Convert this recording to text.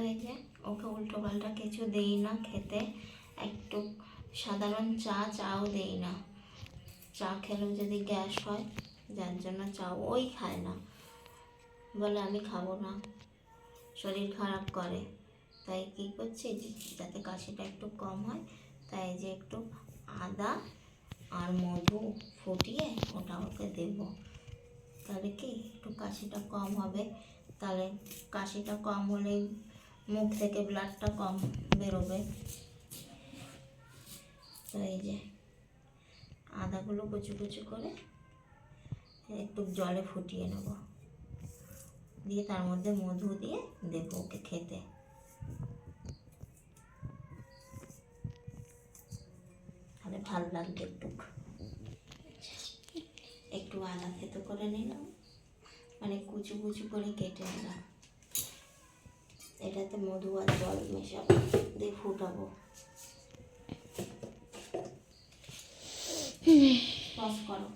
এই যে ওকে উল্টো পাল্টা কিছু দেই না খেতে, একটু সাধারণ চাও দেই না। চা খেলেও যদি গ্যাস হয়, যার জন্য চাও ওই খায় না, বলে আমি খাবো না, শরীর খারাপ করে। তাই কী করছি, যাতে কাশিটা একটু কম হয়, তাই যে একটু আদা আর মধু ফুটিয়ে ওটা ওকে দেবো। তাহলে কি একটু কাশিটা কম হবে। তাহলে কাশিটা কম হলেই মুখ থেকে ব্লাডটা কম বেরোবে। তো এই যে আদাগুলো কুচি কুচি করে একটু জলে ফুটিয়ে নেব, দিয়ে তার মধ্যে মধু দিয়ে দেবো ওকে খেতে। তাহলে ভালো লাগবে। একটু আদা থেতো করে নিলাম, মানে কুচি কুচি করে কেটে নিলাম। এটাতে মধু আর জল মেশাবো, দিয়ে ফুটাবো। পজ করো।